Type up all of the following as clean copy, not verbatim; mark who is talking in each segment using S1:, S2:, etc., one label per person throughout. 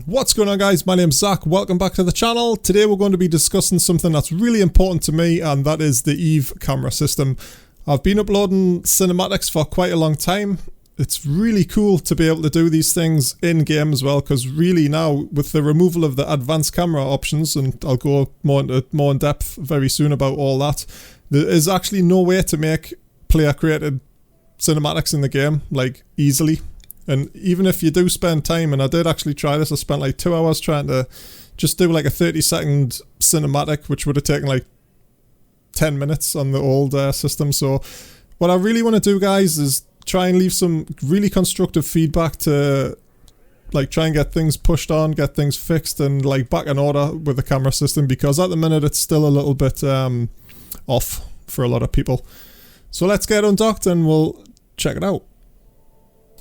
S1: What's going on, guys? My name's Zach. Welcome back to the channel. Today we're going to be discussing something that's really important to me, and that is the Eve camera system. I've been uploading cinematics for quite a long time. It's really cool to be able to do these things in game as well, because really now with the removal of the advanced camera options, and I'll go more in depth very soon about all that, there is actually no way to make player created cinematics in the game like easily. And even if you do spend time, and I did actually try this, I spent like 2 hours trying to just do like a 30-second cinematic, which would have taken like 10 minutes on the old system. So what I really want to do, guys, is try and leave some really constructive feedback to like try and get things pushed on, get things fixed, and like back in order with the camera system, because at the minute it's still a little bit off for a lot of people. So let's get undocked and we'll check it out.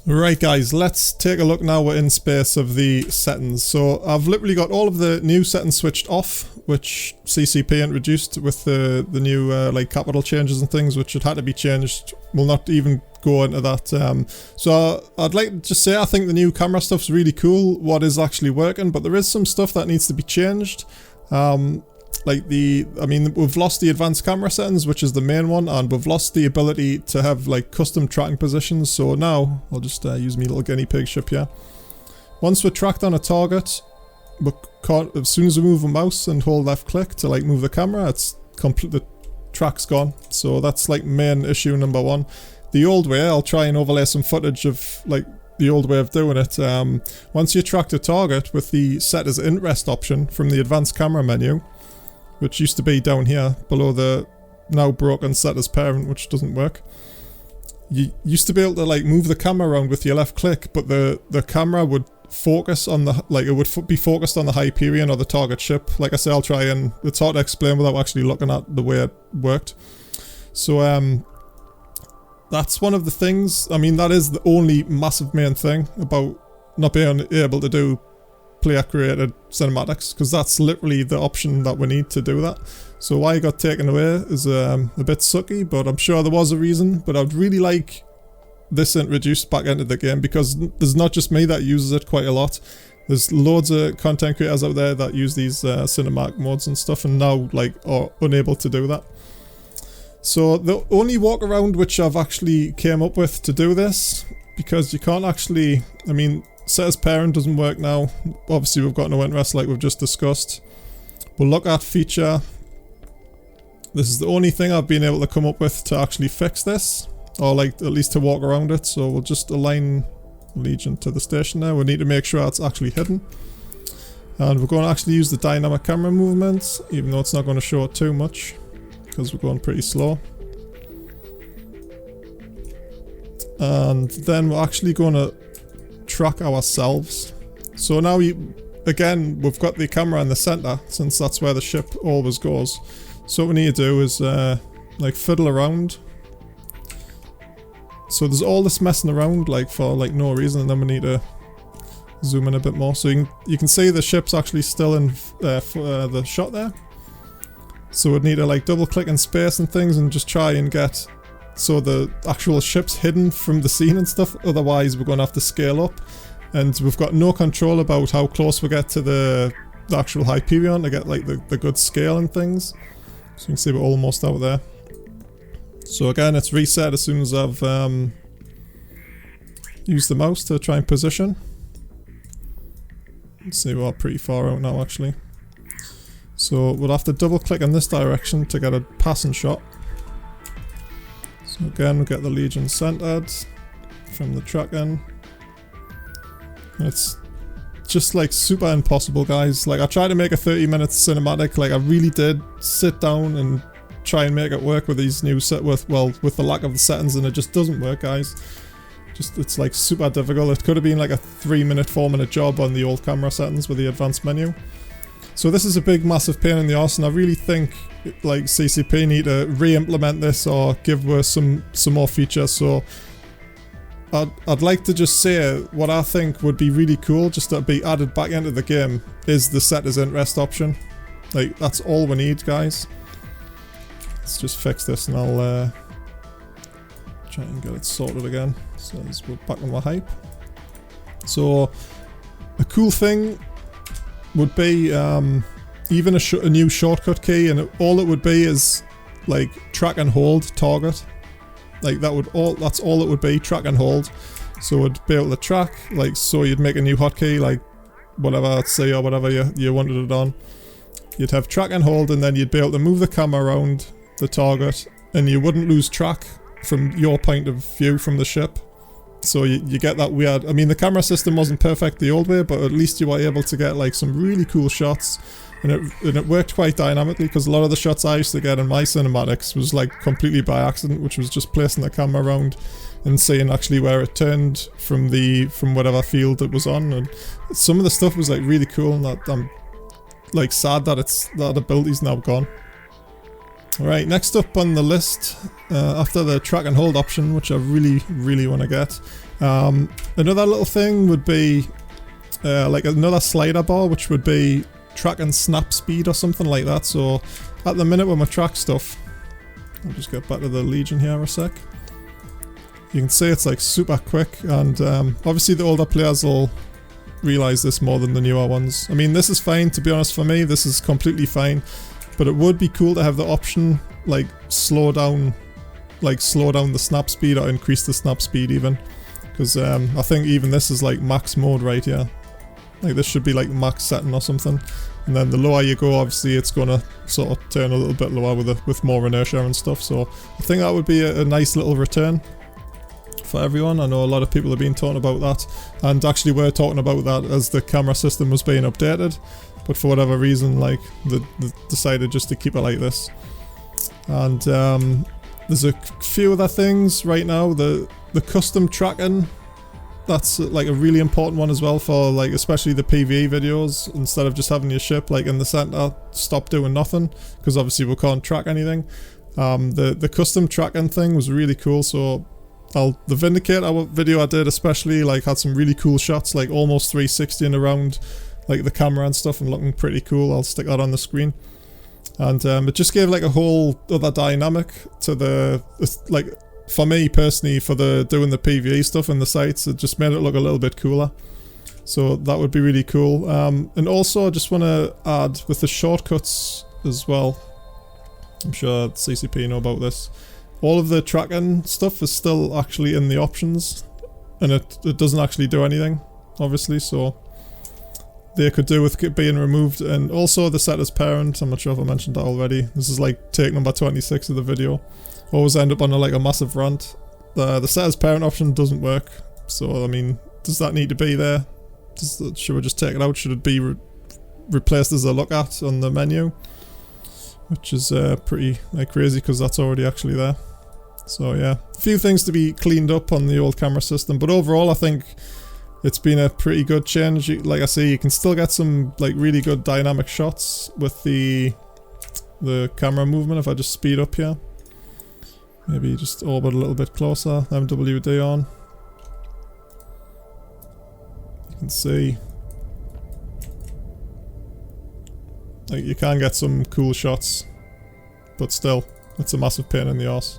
S1: Right, guys, let's take a look now. We're in space of the settings. So I've literally got all of the new settings switched off, which CCP introduced with the new like capital changes and things, which had to be changed. We'll not even go into that. So I'd like to just say I think the new camera stuff's really cool, what is actually working, but there is some stuff that needs to be changed. We've lost the advanced camera settings, which is the main one, and we've lost the ability to have like custom tracking positions. So now I'll just use my little guinea pig ship here. Once we're tracked on a target, as soon as we move a mouse and hold left click to like move the camera, it's complete, the track's gone. So that's like main issue number one. The old way, I'll try and overlay some footage of like the old way of doing it. Once you track a target with the set as interest option from the advanced camera menu, which used to be down here below the now broken set as parent, which doesn't work. You used to be able to like move the camera around with your left click, but the camera would focus on the, like it would be focused on the Hyperion or the target ship. Like I say, I'll try, and it's hard to explain without actually looking at the way it worked. So that's one of the things. I mean, that is the only massive main thing about not being able to do player created cinematics, because that's literally the option that we need to do that. So why it got taken away is a bit sucky, but I'm sure there was a reason. But I'd really like this introduced back into the game, because there's not just me that uses it quite a lot. There's loads of content creators out there that use these cinematic modes and stuff, and now like are unable to do that. So the only walk around which I've actually came up with to do this, because you can't actually, I mean, set as parent doesn't work now. Obviously we've got no interest like we've just discussed. We'll look at feature. This is the only thing I've been able to come up with to actually fix this, or like at least to walk around it. So we'll just align Legion to the station there. We need to make sure it's actually hidden. And we're going to actually use the dynamic camera movement, even though it's not going to show it too much, because we're going pretty slow. And then we're actually going to track ourselves. So now again we've got the camera in the center, since that's where the ship always goes. So what we need to do is like fiddle around. So there's all this messing around like for like no reason, and then we need to zoom in a bit more so you can see the ship's actually still in the shot there. So we'd need to like double click in space and things and just try and get so the actual ship's hidden from the scene and stuff. Otherwise we're going to have to scale up, and we've got no control about how close we get to the actual Hyperion to get like the good scale and things. So you can see we're almost out there. So again, it's reset as soon as I've used the mouse to try and position. Let's see, we're pretty far out now actually. So we'll have to double click in this direction to get a passing shot. So again, we get the Legion centered from the tracking. It's just like super impossible, guys. Like I tried to make a 30-minute cinematic, like I really did sit down and try and make it work with these new with the lack of the settings, and it just doesn't work, guys. It's like super difficult. It could have been like a 3-minute, 4-minute job on the old camera settings with the advanced menu. So this is a big massive pain in the arse, and I really think like CCP need to re-implement this or give us some more features. So I'd like to just say what I think would be really cool just to be added back into the game is the set as interest option. Like that's all we need, guys. Let's just fix this and I'll try and get it sorted again. So we're back on my hype. So a cool thing
S2: would be even a new shortcut key, and all it would be is like track and hold target. Like that's all it would be, track and hold. So it would be able to track, like, so you'd make a new hotkey, like whatever, C or whatever you wanted it on. You'd have track and hold, and then you'd be able to move the camera around the target, and you wouldn't lose track from your point of view from the ship. So you get that weird, I mean, the camera system wasn't perfect the old way, but at least you were able to get like some really cool shots, and it worked quite dynamically, because a lot of the shots I used to get in my cinematics was like completely by accident, which was just placing the camera around and seeing actually where it turned from whatever field it was on. And some of the stuff was like really cool, and that I'm like sad that that ability's now gone. Alright, next up on the list, after the track and hold option, which I really want to get, another little thing would be like another slider bar, which would be track and snap speed or something like that. So at the minute when we track stuff, I'll just get back to the Legion here a sec. You can see it's like super quick, and obviously the older players will realise this more than the newer ones. I mean, this is fine, to be honest. For me, this is completely fine, but it would be cool to have the option like slow down the snap speed, or increase the snap speed even, because I think even this is like max mode right here. Like this should be like max setting or something, and then the lower you go, obviously it's gonna sort of turn a little bit lower with more inertia and stuff. So I think that would be a nice little return for everyone. I know a lot of people have been talking about that, and actually we're talking about that as the camera system was being updated, but for whatever reason, like they decided just to keep it like this. And there's a few other things right now. The custom tracking, that's like a really important one as well, for like especially the PvE videos. Instead of just having your ship like in the center stop doing nothing, because obviously we can't track anything, the custom tracking thing was really cool. So the Vindicator video I did especially like had some really cool shots, like almost 360 and around like the camera and stuff, and looking pretty cool. I'll stick that on the screen. And it just gave like a whole other dynamic to the, like for me personally, for doing the PvE stuff in the sites, it just made it look a little bit cooler. So that would be really cool. And also I just want to add with the shortcuts as well, I'm sure CCP know about this, all of the tracking stuff is still actually in the options, and it doesn't actually do anything, obviously, so they could do with it being removed. And also the set as parent, I'm not sure if I mentioned that already. This is like take number 26 of the video. Always end up on a massive rant. The set as parent option doesn't work, so I mean, does that need to be there? Should we just take it out? Should it be replaced as a look at on the menu? Which is pretty crazy, because that's already actually there. So yeah, a few things to be cleaned up on the old camera system, but overall I think it's been a pretty good change. Like I say, you can still get some like really good dynamic shots with the camera movement. If I just speed up here, maybe just orbit a little bit closer, MWD on, you can see like you can get some cool shots, but still it's a massive pain in the arse.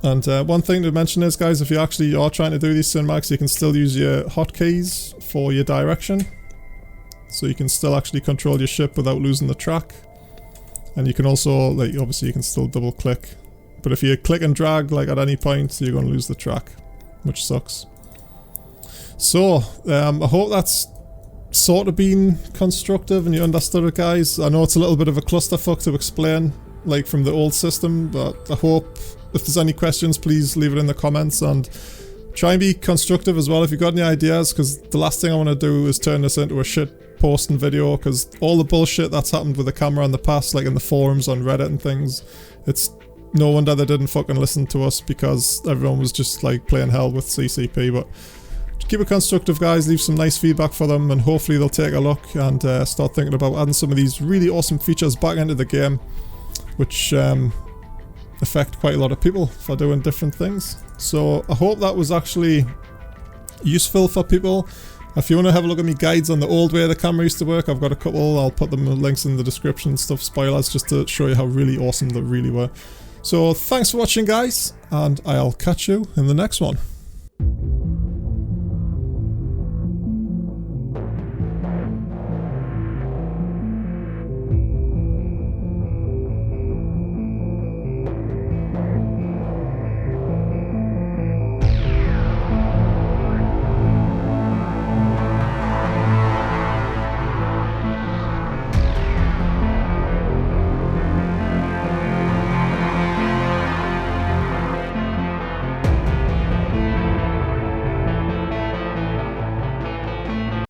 S2: And one thing to mention is, guys, if you actually are trying to do these cinematics, you can still use your hotkeys for your direction. So you can still actually control your ship without losing the track. And you can also, like, obviously you can still double click. But if you click and drag, like at any point, you're going to lose the track, which sucks. So, I hope that's sort of been constructive and you understood it, guys. I know it's a little bit of a clusterfuck to explain, like from the old system, but I hope if there's any questions, please leave it in the comments, and try and be constructive as well if you've got any ideas, because the last thing I want to do is turn this into a shit posting video, because all the bullshit that's happened with the camera in the past, like in the forums on Reddit and things, it's no wonder they didn't fucking listen to us, because everyone was just like playing hell with CCP. But keep it constructive, guys, leave some nice feedback for them, and hopefully they'll take a look and start thinking about adding some of these really awesome features back into the game, which affect quite a lot of people for doing different things. So I hope that was actually useful for people. If you want to have a look at me guides on the old way the camera used to work, I've got a couple. I'll put them links in the description, stuff, spoilers, just to show you how really awesome they really were. So thanks for watching, guys, and I'll catch you in the next one.